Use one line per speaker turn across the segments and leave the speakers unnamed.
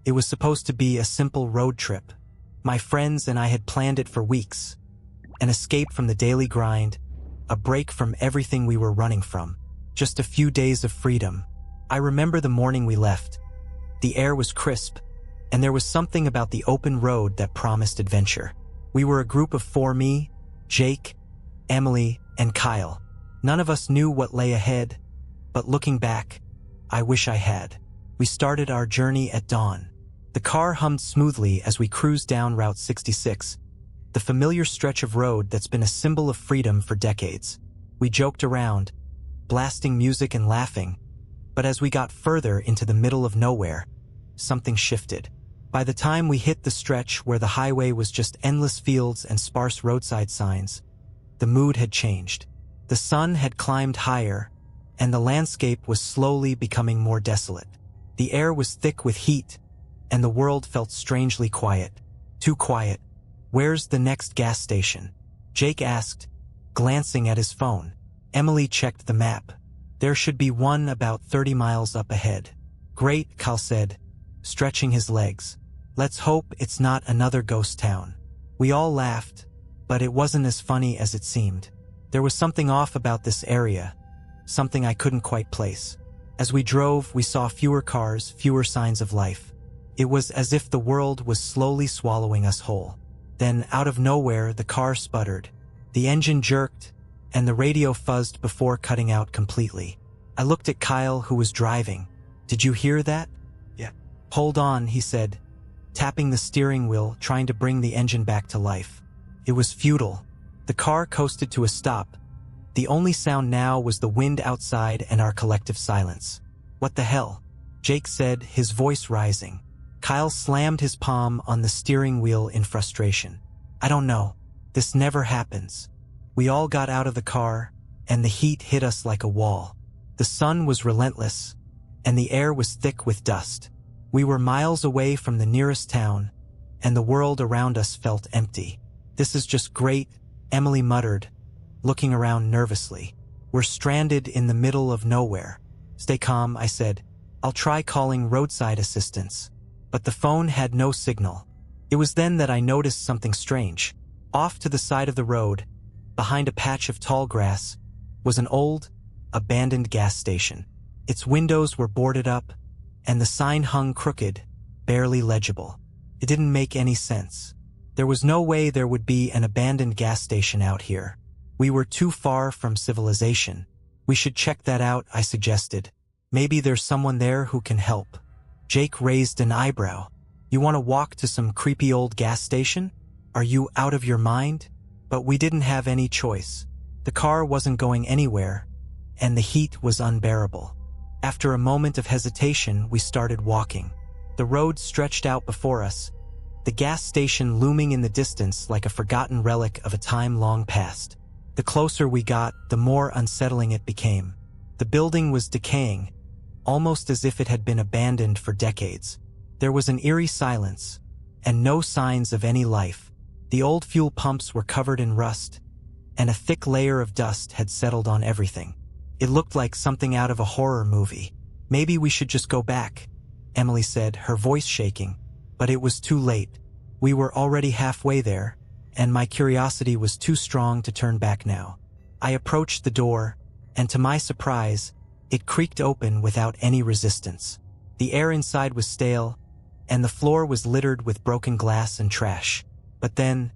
It was supposed to be a simple road trip. My friends and I had planned it for weeks. An escape from the daily grind, a break from everything we were running from. Just a few days of freedom. I remember the morning we left. The air was crisp, and there was something about the open road that promised adventure. We were a group of four: me, Jake, Emily, and Kyle. None of us knew what lay ahead, but looking back, I wish I had. We started our journey at dawn. The car hummed smoothly as we cruised down Route 66, the familiar stretch of road that's been a symbol of freedom for decades. We joked around, blasting music and laughing, but as we got further into the middle of nowhere, something shifted. By the time we hit the stretch where the highway was just endless fields and sparse roadside signs, the mood had changed. The sun had climbed higher, and the landscape was slowly becoming more desolate. The air was thick with heat, and the world felt strangely quiet. Too quiet. "Where's the next gas station?" Jake asked, glancing at his phone. Emily checked the map. "There should be one about 30 miles up ahead." "Great," Kyle said, stretching his legs. "Let's hope it's not another ghost town." We all laughed, but it wasn't as funny as it seemed. There was something off about this area, something I couldn't quite place. As we drove, we saw fewer cars, fewer signs of life. It was as if the world was slowly swallowing us whole. Then, out of nowhere, the car sputtered. The engine jerked, and the radio fuzzed before cutting out completely. I looked at Kyle, who was driving. "Did you hear that?" "Yeah." "Hold on," he said, tapping the steering wheel, trying to bring the engine back to life. It was futile. The car coasted to a stop. The only sound now was the wind outside and our collective silence. "What the hell?" Jake said, his voice rising. Kyle slammed his palm on the steering wheel in frustration. "I don't know. This never happens." We all got out of the car, and the heat hit us like a wall. The sun was relentless, and the air was thick with dust. We were miles away from the nearest town, and the world around us felt empty. "This is just great," Emily muttered, looking around nervously. "We're stranded in the middle of nowhere." "Stay calm," I said. "I'll try calling roadside assistance." But the phone had no signal. It was then that I noticed something strange. Off to the side of the road, behind a patch of tall grass, was an old, abandoned gas station. Its windows were boarded up, and the sign hung crooked, barely legible. It didn't make any sense. There was no way there would be an abandoned gas station out here. We were too far from civilization. "We should check that out," I suggested. "Maybe there's someone there who can help." Jake raised an eyebrow. "You want to walk to some creepy old gas station? Are you out of your mind?" But we didn't have any choice. The car wasn't going anywhere, and the heat was unbearable. After a moment of hesitation, we started walking. The road stretched out before us, the gas station looming in the distance like a forgotten relic of a time long past. The closer we got, the more unsettling it became. The building was decaying, almost as if it had been abandoned for decades. There was an eerie silence, and no signs of any life. The old fuel pumps were covered in rust, and a thick layer of dust had settled on everything. It looked like something out of a horror movie. "Maybe we should just go back," Emily said, her voice shaking. But it was too late. We were already halfway there, and my curiosity was too strong to turn back now. I approached the door, and to my surprise, it creaked open without any resistance. The air inside was stale, and the floor was littered with broken glass and trash. But then,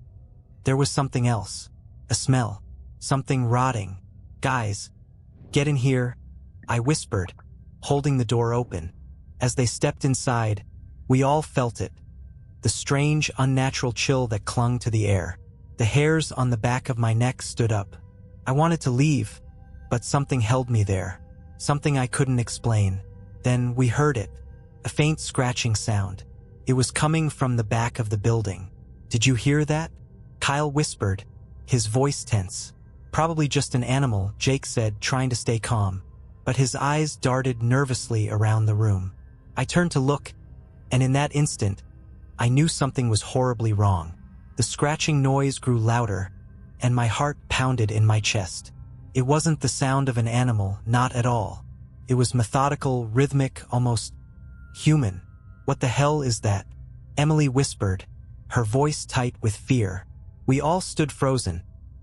there was something else. A smell. Something rotting. "Guys, get in here," I whispered, holding the door open. As they stepped inside, we all felt it. The strange, unnatural chill that clung to the air. The hairs on the back of my neck stood up. I wanted to leave, but something held me there. Something I couldn't explain. Then we heard it. A faint scratching sound. It was coming from the back of the building. "Did you hear that?" Kyle whispered, his voice tense. "Probably just an animal," Jake said, trying to stay calm. But his eyes darted nervously around the room. I turned to look, and in that instant, I knew something was horribly wrong. The scratching noise grew louder, and my heart pounded in my chest. It wasn't the sound of an animal, not at all. It was methodical, rhythmic, almost human. "What the hell is that?" Emily whispered, her voice tight with fear. We all stood frozen,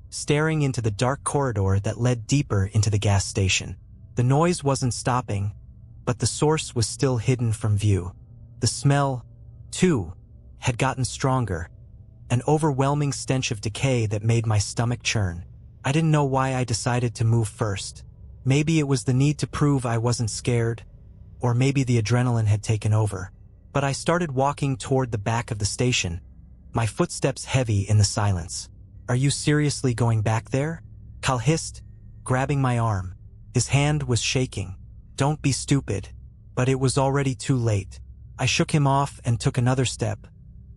staring into the dark corridor that led deeper into the gas station. The noise wasn't stopping, but the source was still hidden from view. The smell, too, had gotten stronger, an overwhelming stench of decay that made my stomach churn. I didn't know why I decided to move first. Maybe it was the need to prove I wasn't scared, or maybe the adrenaline had taken over. But I started walking toward the back of the station, my footsteps heavy in the silence. "Are you seriously going back there?" Kyle hissed, grabbing my arm. His hand was shaking. "Don't be stupid." But it was already too late. I shook him off and took another step,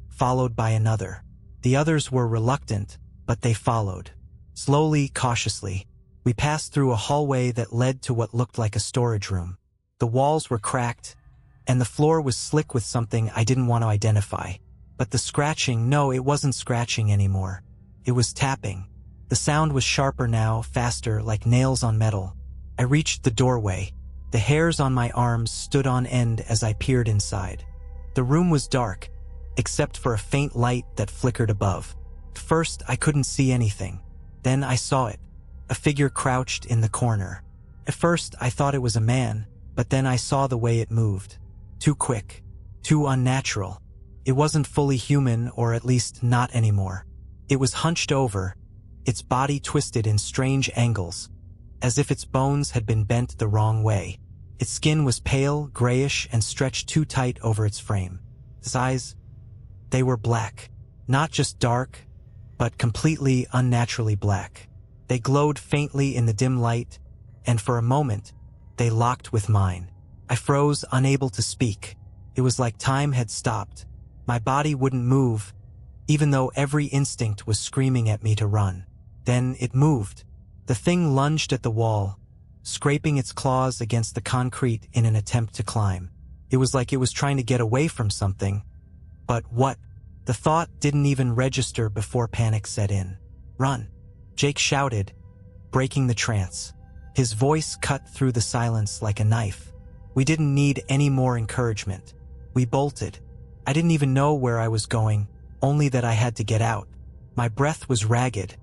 followed by another. The others were reluctant, but they followed. Slowly, cautiously, we passed through a hallway that led to what looked like a storage room. The walls were cracked, and the floor was slick with something I didn't want to identify. But the scratching, no, it wasn't scratching anymore. It was tapping. The sound was sharper now, faster, like nails on metal. I reached the doorway. The hairs on my arms stood on end as I peered inside. The room was dark, except for a faint light that flickered above. At first, I couldn't see anything. Then I saw it, a figure crouched in the corner. At first, I thought it was a man, but then I saw the way it moved. Too quick, too unnatural. It wasn't fully human, or at least not anymore. It was hunched over, its body twisted in strange angles, as if its bones had been bent the wrong way. Its skin was pale, grayish, and stretched too tight over its frame. Its eyes, they were black. Not just dark, but completely unnaturally black. They glowed faintly in the dim light, and for a moment, they locked with mine. I froze, unable to speak. It was like time had stopped. My body wouldn't move, even though every instinct was screaming at me to run. Then it moved. The thing lunged at the wall, scraping its claws against the concrete in an attempt to climb. It was like it was trying to get away from something. But what? The thought didn't even register before panic set in. "Run!" Jake shouted, breaking the trance. His voice cut through the silence like a knife. We didn't need any more encouragement. We bolted. I didn't even know where I was going, only that I had to get out. My breath was ragged,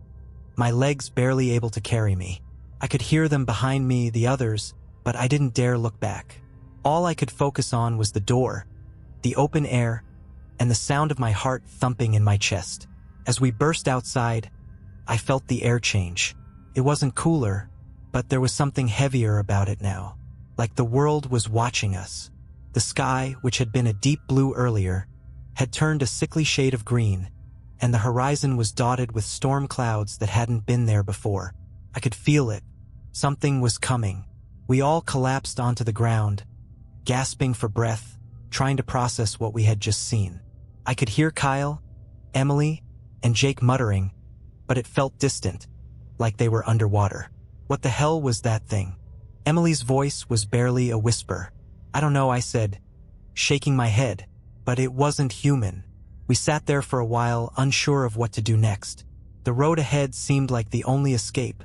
my legs barely able to carry me. I could hear them behind me, the others, but I didn't dare look back. All I could focus on was the door, the open air, and the sound of my heart thumping in my chest. As we burst outside, I felt the air change. It wasn't cooler, but there was something heavier about it now, like the world was watching us. The sky, which had been a deep blue earlier, had turned a sickly shade of green, and the horizon was dotted with storm clouds that hadn't been there before. I could feel it. Something was coming. We all collapsed onto the ground, gasping for breath, trying to process what we had just seen. I could hear Kyle, Emily, and Jake muttering, but it felt distant, like they were underwater. What the hell was that thing? Emily's voice was barely a whisper. "I don't know," I said, shaking my head, but it wasn't human. We sat there for a while, unsure of what to do next. The road ahead seemed like the only escape,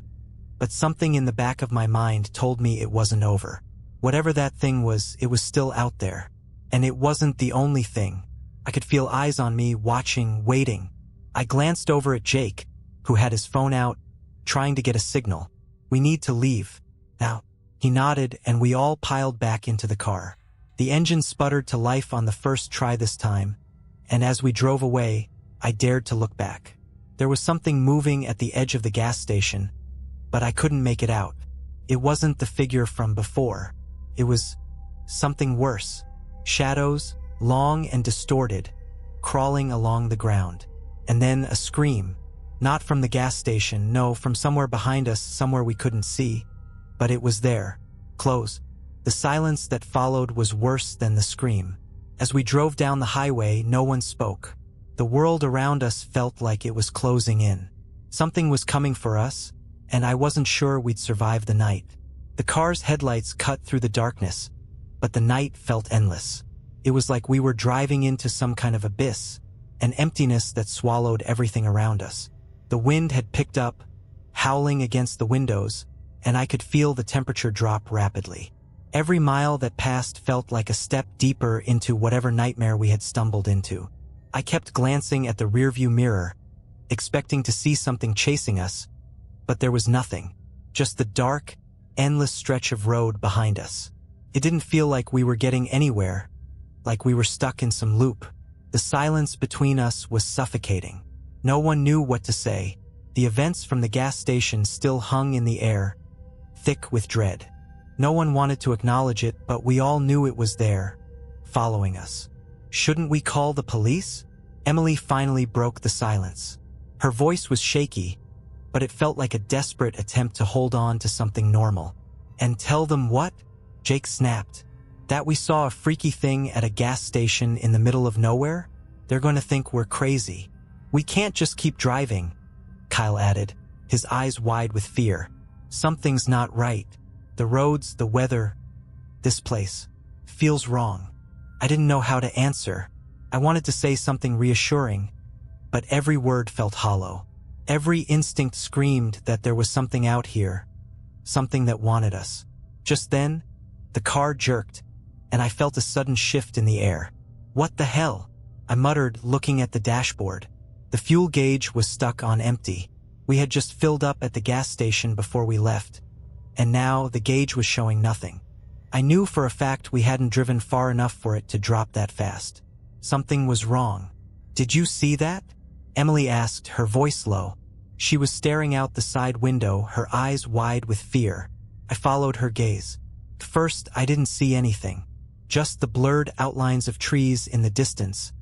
but something in the back of my mind told me it wasn't over. Whatever that thing was, it was still out there. And it wasn't the only thing. I could feel eyes on me, watching, waiting. I glanced over at Jake, who had his phone out, trying to get a signal. "We need to leave now." He nodded, and we all piled back into the car. The engine sputtered to life on the first try this time, and as we drove away, I dared to look back. There was something moving at the edge of the gas station, but I couldn't make it out. It wasn't the figure from before. It was something worse. Shadows, long and distorted, crawling along the ground. And then a scream. Not from the gas station, no, from somewhere behind us, somewhere we couldn't see. But it was there, close. The silence that followed was worse than the scream. As we drove down the highway, no one spoke. The world around us felt like it was closing in. Something was coming for us, and I wasn't sure we'd survive the night. The car's headlights cut through the darkness, but the night felt endless. It was like we were driving into some kind of abyss, an emptiness that swallowed everything around us. The wind had picked up, howling against the windows, and I could feel the temperature drop rapidly. Every mile that passed felt like a step deeper into whatever nightmare we had stumbled into. I kept glancing at the rearview mirror, expecting to see something chasing us, but there was nothing. Just the dark, endless stretch of road behind us. It didn't feel like we were getting anywhere, like we were stuck in some loop. The silence between us was suffocating. No one knew what to say. The events from the gas station still hung in the air, thick with dread. No one wanted to acknowledge it, but we all knew it was there, following us. Shouldn't we call the police? Emily finally broke the silence. Her voice was shaky, but it felt like a desperate attempt to hold on to something normal. And tell them what? Jake snapped. That we saw a freaky thing at a gas station in the middle of nowhere? They're going to think we're crazy. We can't just keep driving, Kyle added, his eyes wide with fear. Something's not right. The roads, the weather, this place feels wrong. I didn't know how to answer. I wanted to say something reassuring, but every word felt hollow. Every instinct screamed that there was something out here, something that wanted us. Just then, the car jerked, and I felt a sudden shift in the air. What the hell? I muttered, looking at the dashboard. The fuel gauge was stuck on empty. We had just filled up at the gas station before we left, and now the gauge was showing nothing. I knew for a fact we hadn't driven far enough for it to drop that fast. Something was wrong. Did you see that? Emily asked, her voice low. She was staring out the side window, her eyes wide with fear. I followed her gaze. First, I didn't see anything. Just the blurred outlines of trees in the distance,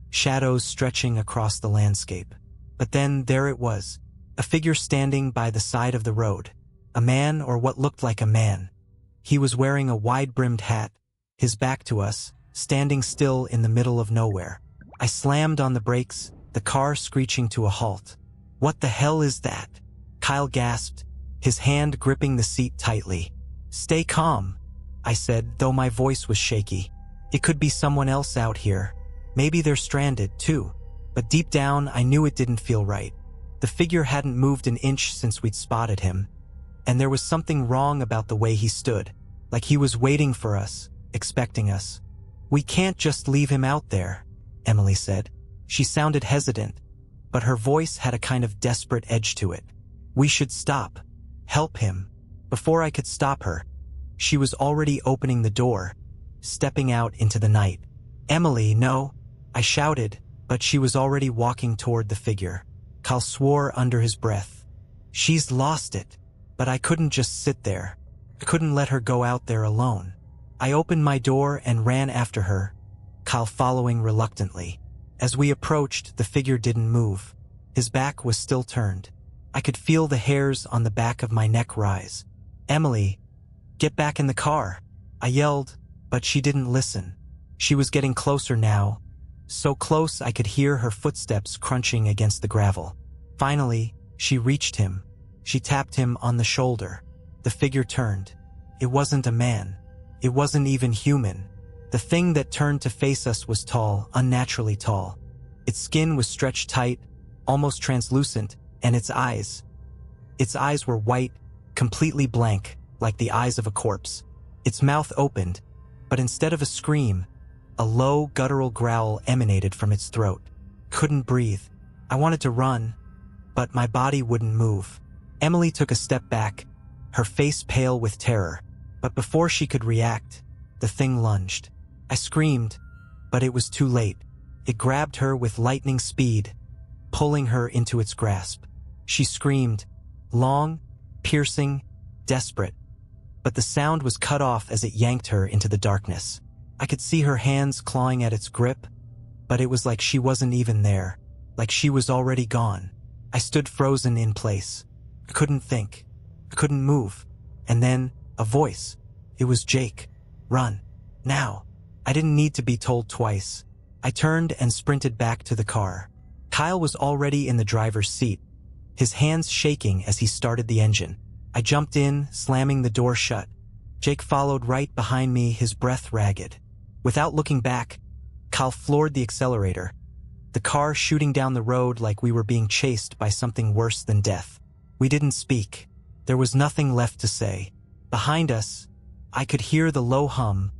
shadows stretching across the landscape. But then there it was, a figure standing by the side of the road. A man, or what looked like a man. He was wearing a wide-brimmed hat, his back to us, standing still in the middle of nowhere. I slammed on the brakes, the car screeching to a halt. What the hell is that? Kyle gasped, his hand gripping the seat tightly. Stay calm, I said, though my voice was shaky. It could be someone else out here. Maybe they're stranded, too. But deep down, I knew it didn't feel right. The figure hadn't moved an inch since we'd spotted him, and there was something wrong about the way he stood, like he was waiting for us, expecting us. We can't just leave him out there, Emily said. She sounded hesitant, but her voice had a kind of desperate edge to it. We should stop. Help him. Before I could stop her, she was already opening the door, stepping out into the night. Emily, no, I shouted, but she was already walking toward the figure. Kyle swore under his breath. She's lost it. But I couldn't just sit there. I couldn't let her go out there alone. I opened my door and ran after her, Kyle following reluctantly. As we approached, the figure didn't move. His back was still turned. I could feel the hairs on the back of my neck rise. Emily, get back in the car, I yelled, but she didn't listen. She was getting closer now, so close I could hear her footsteps crunching against the gravel. Finally, she reached him. She tapped him on the shoulder. The figure turned. It wasn't a man. It wasn't even human. The thing that turned to face us was tall, unnaturally tall. Its skin was stretched tight, almost translucent, and its eyes were white, completely blank, like the eyes of a corpse. Its mouth opened, but instead of a scream, a low, guttural growl emanated from its throat. Couldn't breathe. I wanted to run, but my body wouldn't move. Emily took a step back, her face pale with terror, but before she could react, the thing lunged. I screamed, but it was too late. It grabbed her with lightning speed, pulling her into its grasp. She screamed, long, piercing, desperate, but the sound was cut off as it yanked her into the darkness. I could see her hands clawing at its grip, but it was like she wasn't even there, like she was already gone. I stood frozen in place. I couldn't think. I couldn't move. And then, a voice. It was Jake. Run. Now. I didn't need to be told twice. I turned and sprinted back to the car. Kyle was already in the driver's seat, his hands shaking as he started the engine. I jumped in, slamming the door shut. Jake followed right behind me, his breath ragged. Without looking back, Kyle floored the accelerator, the car shooting down the road like we were being chased by something worse than death. We didn't speak. There was nothing left to say. Behind us, I could hear the low hum,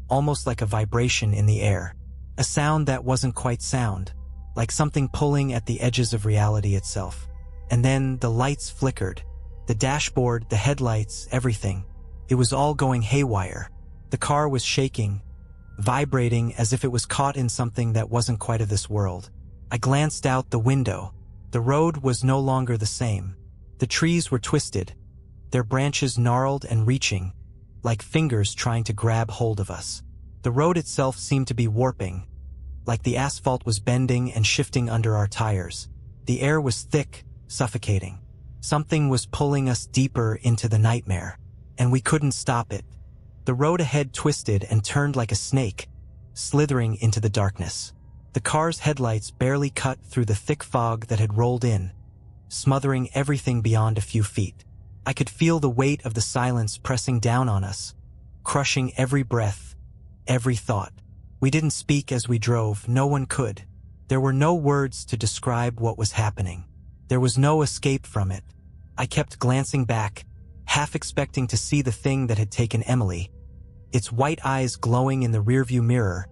almost like a vibration in the air. A sound that wasn't quite sound, like something pulling at the edges of reality itself. And then the lights flickered. The dashboard, the headlights, everything. It was all going haywire. The car was shaking, vibrating as if it was caught in something that wasn't quite of this world. I glanced out the window. The road was no longer the same. The trees were twisted, their branches gnarled and reaching, like fingers trying to grab hold of us. The road itself seemed to be warping, like the asphalt was bending and shifting under our tires. The air was thick, suffocating. Something was pulling us deeper into the nightmare, and we couldn't stop it. The road ahead twisted and turned like a snake, slithering into the darkness. The car's headlights barely cut through the thick fog that had rolled in, smothering everything beyond a few feet. I could feel the weight of the silence pressing down on us, crushing every breath, every thought. We didn't speak as we drove, no one could. There were no words to describe what was happening. There was no escape from it. I kept glancing back, half expecting to see the thing that had taken Emily, its white eyes glowing in the rearview mirror,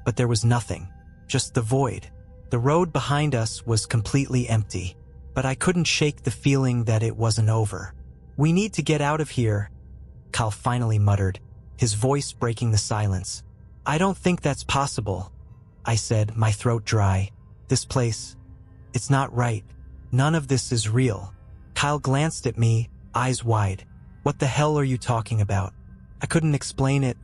but there was nothing, just the void. The road behind us was completely empty, but I couldn't shake the feeling that it wasn't over. "We need to get out of here," Cal finally muttered, his voice breaking the silence. "I don't think that's possible," I said, my throat dry. "This place, it's not right. None of this is real." Kyle glanced at me, eyes wide. "What the hell are you talking about?" I couldn't explain it,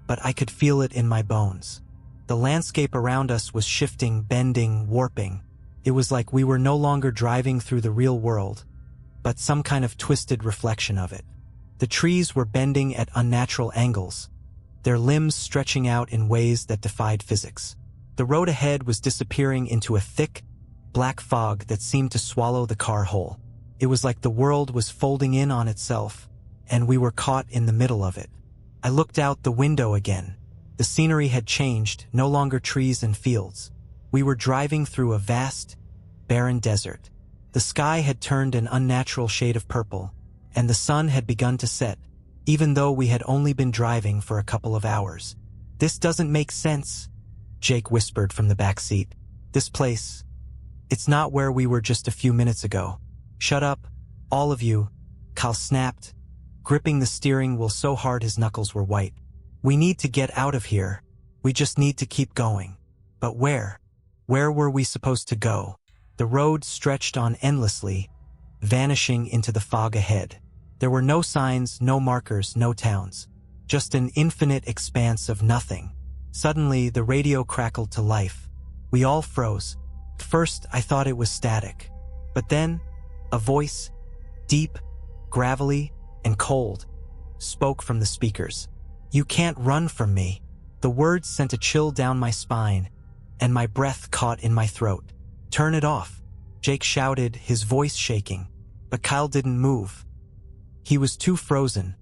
but I could feel it in my bones. The landscape around us was shifting, bending, warping. It was like we were no longer driving through the real world, but some kind of twisted reflection of it. The trees were bending at unnatural angles, their limbs stretching out in ways that defied physics. The road ahead was disappearing into a thick, black fog that seemed to swallow the car whole. It was like the world was folding in on itself, and we were caught in the middle of it. I looked out the window again. The scenery had changed, no longer trees and fields. We were driving through a vast, barren desert. The sky had turned an unnatural shade of purple, and the sun had begun to set, even though we had only been driving for a couple of hours. "This doesn't make sense," Jake whispered from the back seat. "This place, it's not where we were just a few minutes ago." "Shut up, all of you," Cal snapped, gripping the steering wheel so hard his knuckles were white. "We need to get out of here. We just need to keep going." But where? Where were we supposed to go? The road stretched on endlessly, vanishing into the fog ahead. There were no signs, no markers, no towns. Just an infinite expanse of nothing. Suddenly, the radio crackled to life. We all froze. At first, I thought it was static. But then, a voice, deep, gravelly, and cold, spoke from the speakers. "You can't run from me." The words sent a chill down my spine, and my breath caught in my throat. "Turn it off," Jake shouted, his voice shaking. But Kyle didn't move. He was too frozen,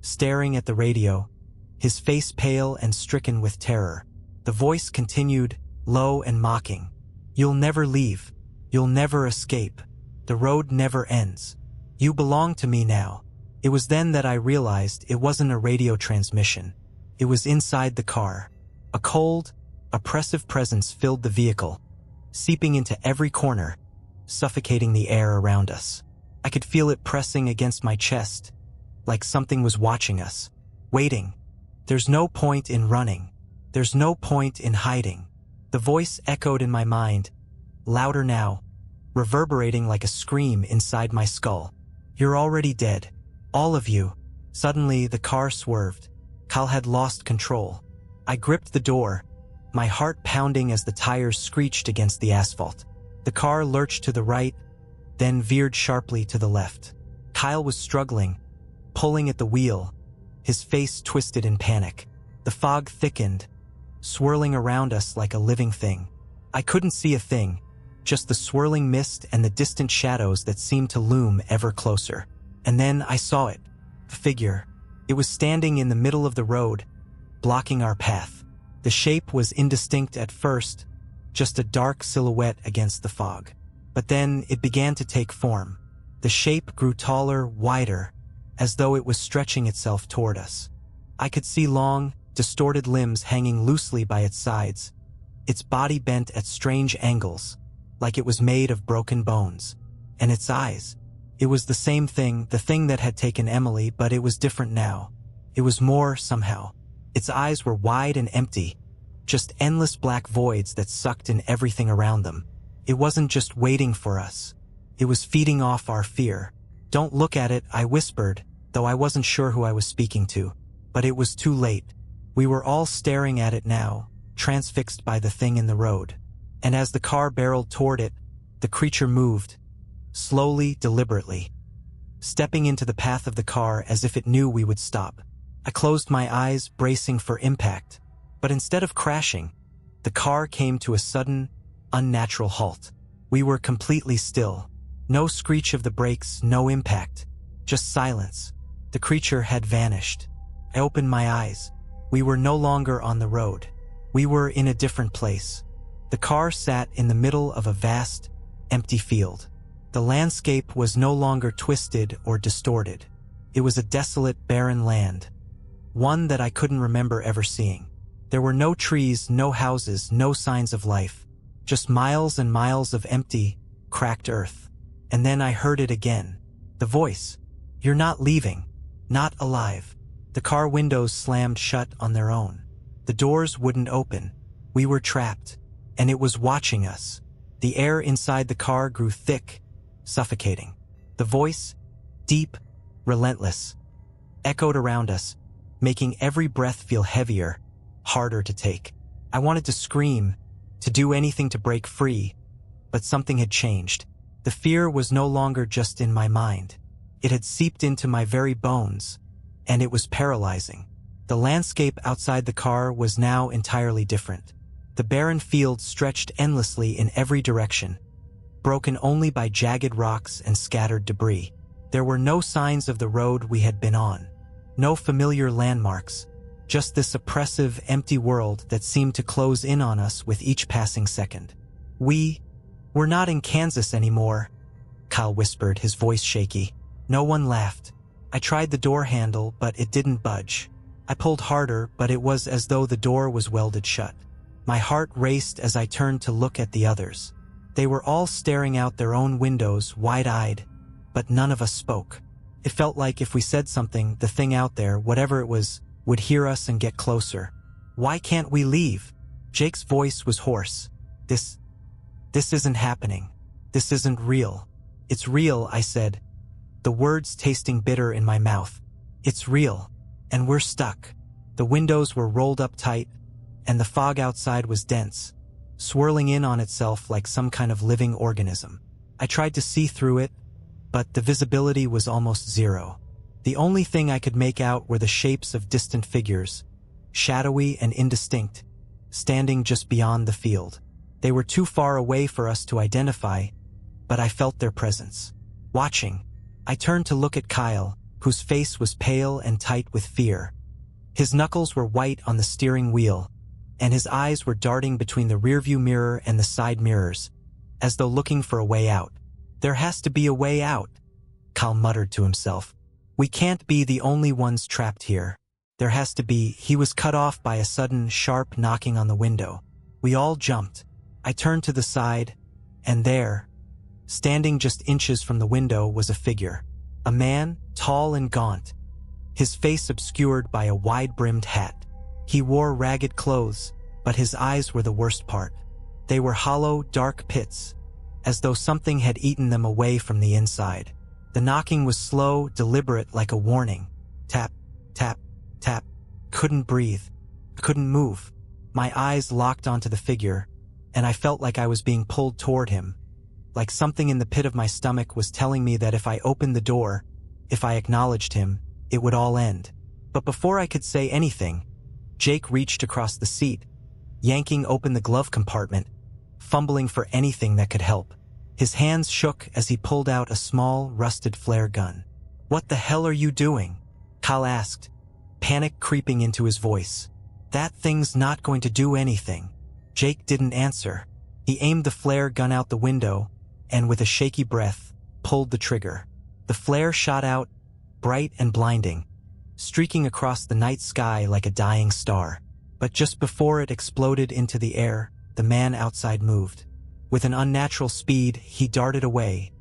staring at the radio, his face pale and stricken with terror. The voice continued, low and mocking. "You'll never leave. You'll never escape. The road never ends. You belong to me now." It was then that I realized it wasn't a radio transmission. It was inside the car. A cold, oppressive presence filled the vehicle, seeping into every corner, suffocating the air around us. I could feel it pressing against my chest, like something was watching us, waiting. "There's no point in running. There's no point in hiding." The voice echoed in my mind, louder now, reverberating like a scream inside my skull. "You're already dead. All of you." Suddenly, the car swerved. Kyle had lost control. I gripped the door, my heart pounding as the tires screeched against the asphalt. The car lurched to the right, then veered sharply to the left. Kyle was struggling, pulling at the wheel, his face twisted in panic. The fog thickened, swirling around us like a living thing. I couldn't see a thing, just the swirling mist and the distant shadows that seemed to loom ever closer. And then I saw it, the figure. It was standing in the middle of the road, blocking our path. The shape was indistinct at first, just a dark silhouette against the fog. But then it began to take form. The shape grew taller, wider, as though it was stretching itself toward us. I could see long, distorted limbs hanging loosely by its sides, its body bent at strange angles, like it was made of broken bones. And its eyes. It was the same thing, the thing that had taken Emily, but it was different now. It was more, somehow. Its eyes were wide and empty, just endless black voids that sucked in everything around them. It wasn't just waiting for us. It was feeding off our fear. "Don't look at it," I whispered, though I wasn't sure who I was speaking to. But it was too late. We were all staring at it now, transfixed by the thing in the road. And as the car barreled toward it, the creature moved, slowly, deliberately, stepping into the path of the car as if it knew we would stop. I closed my eyes, bracing for impact. But instead of crashing, the car came to a sudden, unnatural halt. We were completely still. No screech of the brakes, no impact. Just silence. The creature had vanished. I opened my eyes. We were no longer on the road. We were in a different place. The car sat in the middle of a vast, empty field. The landscape was no longer twisted or distorted. It was a desolate, barren land. One that I couldn't remember ever seeing. There were no trees, no houses, no signs of life. Just miles and miles of empty, cracked earth. And then I heard it again. The voice. "You're not leaving. Not alive." The car windows slammed shut on their own. The doors wouldn't open. We were trapped. And it was watching us. The air inside the car grew thick, suffocating. The voice, deep, relentless, echoed around us, making every breath feel heavier, harder to take. I wanted to scream, to do anything to break free, but something had changed. The fear was no longer just in my mind. It had seeped into my very bones, and it was paralyzing. The landscape outside the car was now entirely different. The barren field stretched endlessly in every direction, broken only by jagged rocks and scattered debris. There were no signs of the road we had been on, no familiar landmarks, just this oppressive, empty world that seemed to close in on us with each passing second. We're not in Kansas anymore," Kyle whispered, his voice shaky. No one laughed. I tried the door handle, but it didn't budge. I pulled harder, but it was as though the door was welded shut. My heart raced as I turned to look at the others. They were all staring out their own windows, wide-eyed, but none of us spoke. It felt like if we said something, the thing out there, whatever it was, would hear us and get closer. "Why can't we leave?" Jake's voice was hoarse. This isn't happening. This isn't real." "It's real," I said, the words tasting bitter in my mouth. "It's real, and we're stuck." The windows were rolled up tight, and the fog outside was dense, swirling in on itself like some kind of living organism. I tried to see through it, but the visibility was almost zero. The only thing I could make out were the shapes of distant figures, shadowy and indistinct, standing just beyond the field. They were too far away for us to identify, but I felt their presence. Watching, I turned to look at Kyle, whose face was pale and tight with fear. His knuckles were white on the steering wheel, and his eyes were darting between the rearview mirror and the side mirrors, as though looking for a way out. "There has to be a way out," Kyle muttered to himself. "We can't be the only ones trapped here. There has to be." He was cut off by a sudden, sharp knocking on the window. We all jumped. I turned to the side, and there, standing just inches from the window, was a figure. A man, tall and gaunt, his face obscured by a wide-brimmed hat. He wore ragged clothes, but his eyes were the worst part. They were hollow, dark pits, as though something had eaten them away from the inside. The knocking was slow, deliberate, like a warning. Tap, tap, tap. Couldn't breathe. Couldn't move. My eyes locked onto the figure, and I felt like I was being pulled toward him, like something in the pit of my stomach was telling me that if I opened the door, if I acknowledged him, it would all end. But before I could say anything, Jake reached across the seat, yanking open the glove compartment, fumbling for anything that could help. His hands shook as he pulled out a small, rusted flare gun. "What the hell are you doing?" Kyle asked, panic creeping into his voice. "That thing's not going to do anything." Jake didn't answer. He aimed the flare gun out the window, and with a shaky breath, pulled the trigger. The flare shot out, bright and blinding, streaking across the night sky like a dying star. But just before it exploded into the air, the man outside moved. With an unnatural speed, he darted away,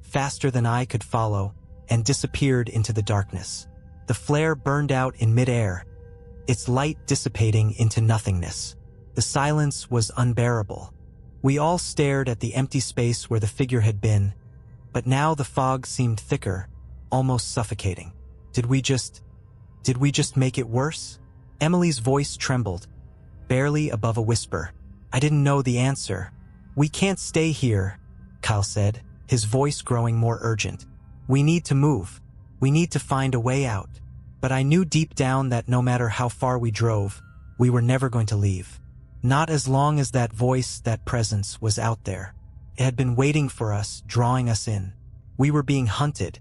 faster than I could follow, and disappeared into the darkness. The flare burned out in midair, its light dissipating into nothingness. The silence was unbearable. We all stared at the empty space where the figure had been, but now the fog seemed thicker, almost suffocating. Did we just make it worse? Emily's voice trembled, barely above a whisper. I didn't know the answer. We can't stay here, Kyle said, his voice growing more urgent. We need to move. We need to find a way out. But I knew deep down that no matter how far we drove, we were never going to leave. Not as long as that voice, that presence, was out there. It had been waiting for us, drawing us in. We were being hunted,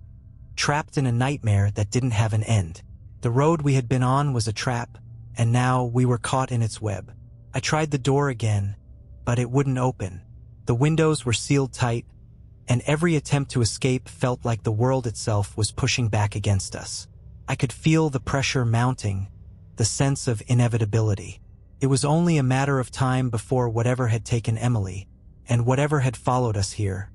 trapped in a nightmare that didn't have an end. The road we had been on was a trap, and now we were caught in its web. I tried the door again, but it wouldn't open. The windows were sealed tight, and every attempt to escape felt like the world itself was pushing back against us. I could feel the pressure mounting, the sense of inevitability. It was only a matter of time before whatever had taken Emily, and whatever had followed us here,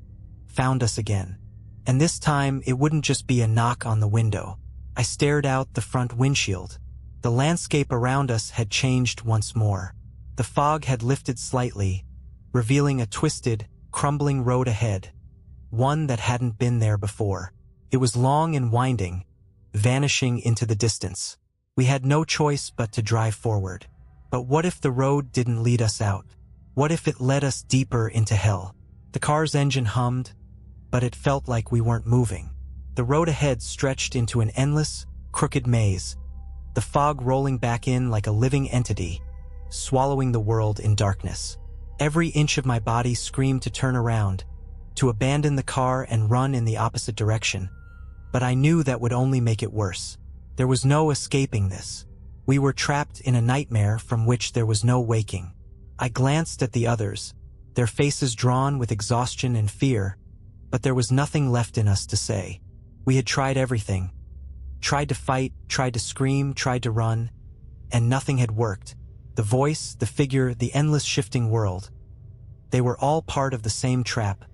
found us again. And this time, it wouldn't just be a knock on the window. I stared out the front windshield. The landscape around us had changed once more. The fog had lifted slightly, revealing a twisted, crumbling road ahead, one that hadn't been there before. It was long and winding, vanishing into the distance. We had no choice but to drive forward. But what if the road didn't lead us out? What if it led us deeper into hell? The car's engine hummed, but it felt like we weren't moving. The road ahead stretched into an endless, crooked maze, the fog rolling back in like a living entity, swallowing the world in darkness. Every inch of my body screamed to turn around, to abandon the car and run in the opposite direction. But I knew that would only make it worse. There was no escaping this. We were trapped in a nightmare from which there was no waking. I glanced at the others, their faces drawn with exhaustion and fear, but there was nothing left in us to say. We had tried everything. Tried to fight, tried to scream, tried to run, and nothing had worked. The voice, the figure, the endless shifting world. They were all part of the same trap,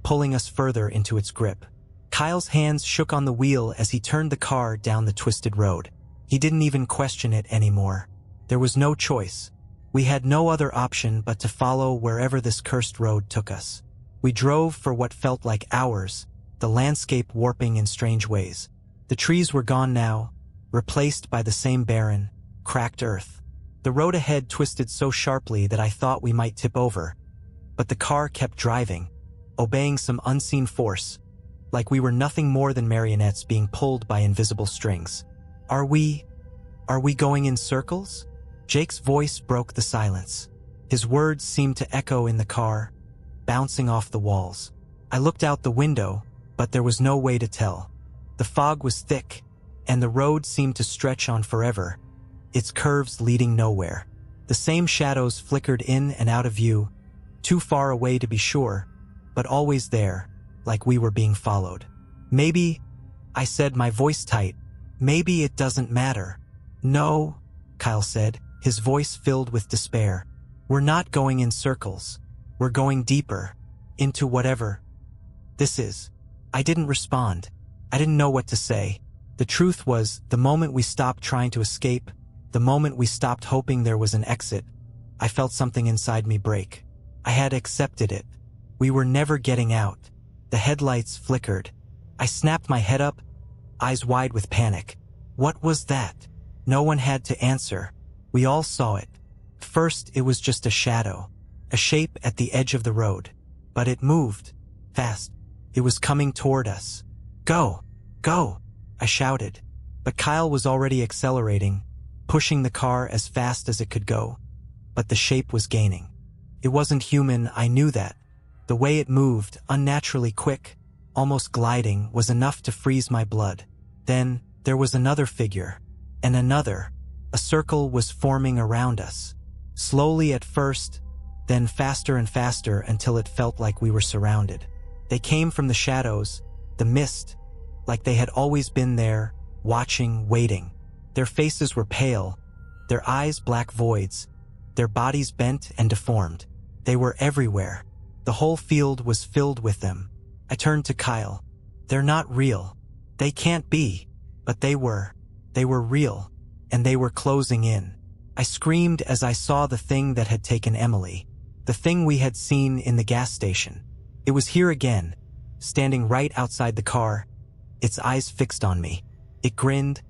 pulling us further into its grip. Kyle's hands shook on the wheel as he turned the car down the twisted road. He didn't even question it anymore. There was no choice. We had no other option but to follow wherever this cursed road took us. We drove for what felt like hours, the landscape warping in strange ways. The trees were gone now, replaced by the same barren, cracked earth. The road ahead twisted so sharply that I thought we might tip over, but the car kept driving, obeying some unseen force, like we were nothing more than marionettes being pulled by invisible strings. Are we going in circles? Jake's voice broke the silence. His words seemed to echo in the car, bouncing off the walls. I looked out the window, but there was no way to tell. The fog was thick, and the road seemed to stretch on forever, its curves leading nowhere. The same shadows flickered in and out of view, too far away to be sure, but always there, like we were being followed. Maybe, I said, my voice tight, maybe it doesn't matter. No, Kyle said, his voice filled with despair. We're not going in circles. We're going deeper, into whatever this is. I didn't respond. I didn't know what to say. The truth was, the moment we stopped trying to escape, the moment we stopped hoping there was an exit, I felt something inside me break. I had accepted it. We were never getting out. The headlights flickered. I snapped my head up, eyes wide with panic. What was that? No one had to answer. We all saw it. First, it was just a shadow, a shape at the edge of the road. But it moved, fast. It was coming toward us. Go! Go! I shouted. But Kyle was already accelerating, pushing the car as fast as it could go. But the shape was gaining. It wasn't human, I knew that. The way it moved, unnaturally quick, almost gliding, was enough to freeze my blood. Then, there was another figure, and another. A circle was forming around us. Slowly at first, then faster and faster until it felt like we were surrounded. They came from the shadows, the mist, like they had always been there, watching, waiting. Their faces were pale, their eyes black voids, their bodies bent and deformed. They were everywhere. The whole field was filled with them. I turned to Kyle. They're not real. They can't be. But they were. They were real. And they were closing in. I screamed as I saw the thing that had taken Emily. The thing we had seen in the gas station. It was here again, standing right outside the car, its eyes fixed on me. It grinned,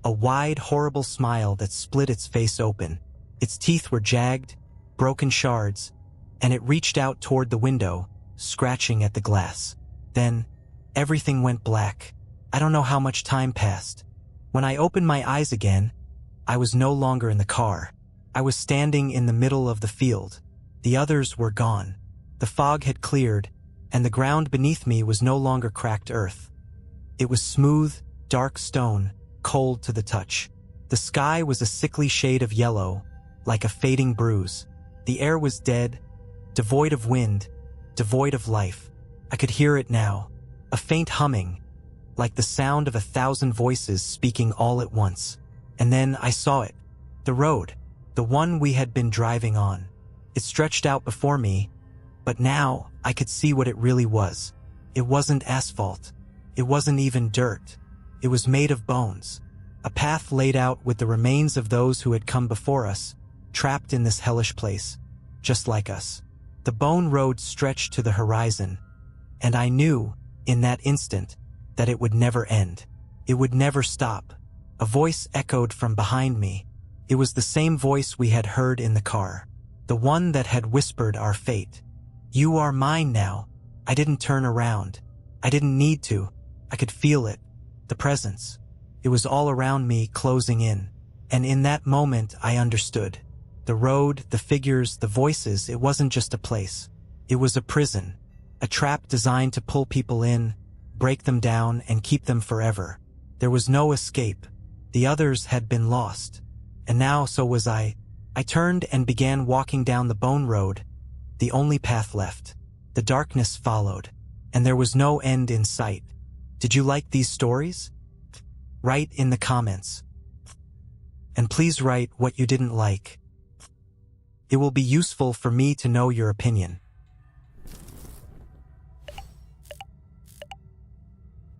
a wide, horrible smile that split its face open. Its teeth were jagged, broken shards, and it reached out toward the window, scratching at the glass. Then, everything went black. I don't know how much time passed. When I opened my eyes again, I was no longer in the car. I was standing in the middle of the field. The others were gone. The fog had cleared, and the ground beneath me was no longer cracked earth. It was smooth, dark stone, cold to the touch. The sky was a sickly shade of yellow, like a fading bruise. The air was dead, devoid of wind, devoid of life. I could hear it now, a faint humming, like the sound of 1,000 voices speaking all at once. And then I saw it, the road, the one we had been driving on. It stretched out before me, but now I could see what it really was. It wasn't asphalt. It wasn't even dirt. It was made of bones. A path laid out with the remains of those who had come before us, trapped in this hellish place, just like us. The bone road stretched to the horizon, and I knew, in that instant, that it would never end. It would never stop. A voice echoed from behind me. It was the same voice we had heard in the car, the one that had whispered our fate. "You are mine now." I didn't turn around. I didn't need to. I could feel it, the presence. It was all around me, closing in. And in that moment, I understood. The road, the figures, the voices, it wasn't just a place. It was a prison, a trap designed to pull people in, break them down, and keep them forever. There was no escape. The others had been lost. And now so was I. I turned and began walking down the bone road, the only path left. The darkness followed, and there was no end in sight. Did you like these stories? Write in the comments. And please write what you didn't like. It will be useful for me to know your opinion.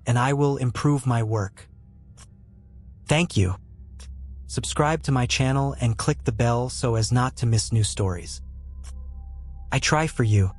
And I will improve my work. Thank you. Subscribe to my channel and click the bell so as not to miss new stories. I try for you.